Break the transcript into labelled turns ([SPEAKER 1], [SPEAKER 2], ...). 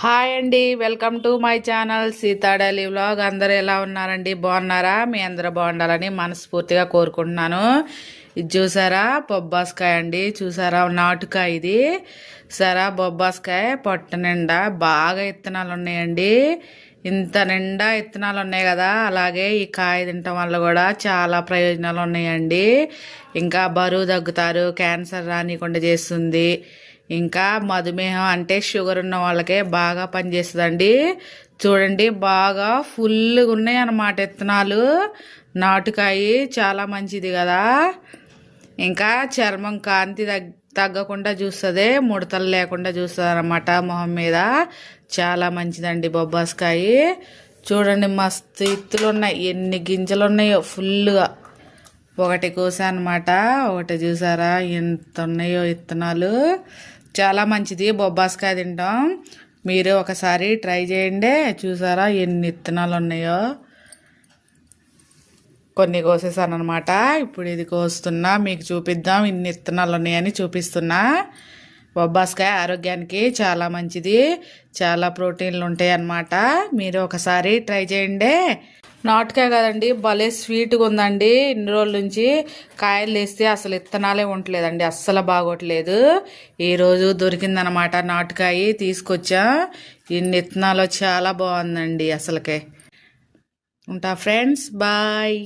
[SPEAKER 1] Hi అండి, welcome to my channel Sita daily vlog. అందరూ ఎలా ఉన్నారండి? బాగున్నారా? మీ అందరూ బాగుండాలని మనస్ఫూర్తిగా కోరుకుంటున్నాను. ఇది చూసారా బొబ్బాస్కాయ అండి, చూసారా నాటుకాయ. ఇది సరా బొబ్బాస్కాయ పొట్ట నిండా బాగా ఇత్తనాలు ఉన్నాయండి. ఇంత నిండా ఇత్తనాలు ఉన్నాయి కదా, అలాగే ఈ కాయ తినటం వల్ల కూడా చాలా ప్రయోజనాలు ఉన్నాయండి. ఇంకా బరువు తగ్గుతారు, క్యాన్సర్ రానికుండా చేస్తుంది. ఇంకా మధుమేహం అంటే షుగర్ ఉన్న వాళ్ళకే బాగా పనిచేస్తుందండి. చూడండి బాగా ఫుల్గా ఉన్నాయి అన్నమాట ఇత్తనాలు. నాటుకాయ చాలా మంచిది కదా. ఇంకా చర్మం కాంతి తగ్గకుండా చూస్తుంది, ముడతలు లేకుండా చూస్తుంది అన్నమాట మొహం మీద. చాలా మంచిదండి బొబ్బాస్కాయ. చూడండి మస్తు ఇత్తులు ఉన్నాయి, ఎన్ని గింజలు ఉన్నాయో ఫుల్గా. ఒకటి కోసా అనమాట, ఒకటి చూసారా ఎంత ఉన్నాయో ఇత్తనాలు. చాలా మంచిది బొబ్బాస్కాయ తింటాం. మీరు ఒకసారి ట్రై చేయండి. చూసారా ఎన్ని ఇత్తనాలు ఉన్నాయో. కొన్ని కోసేసాను అనమాట, ఇప్పుడు ఇది కోస్తున్నా మీకు చూపిద్దాం. ఇన్ని ఇత్తనాలు ఉన్నాయని చూపిస్తున్నా. బొబ్బాస్కాయ ఆరోగ్యానికి చాలా మంచిది, చాలా ప్రోటీన్లు ఉంటాయి అన్నమాట. మీరు ఒకసారి ట్రై చేయండి. నాటుకాయ కదండి, భలే స్వీట్గా ఉందండి. ఇన్ని రోజుల నుంచి కాయలు వేస్తే అసలు ఇత్తనాలే ఉండలేదండి, అస్సలు బాగోట్లేదు. ఈరోజు దొరికిందనమాట నాటుకాయ, తీసుకొచ్చా. ఇన్ని ఇత్తనాలు చాలా బాగుందండి అసలుకే. ఉంటా ఫ్రెండ్స్, బాయ్.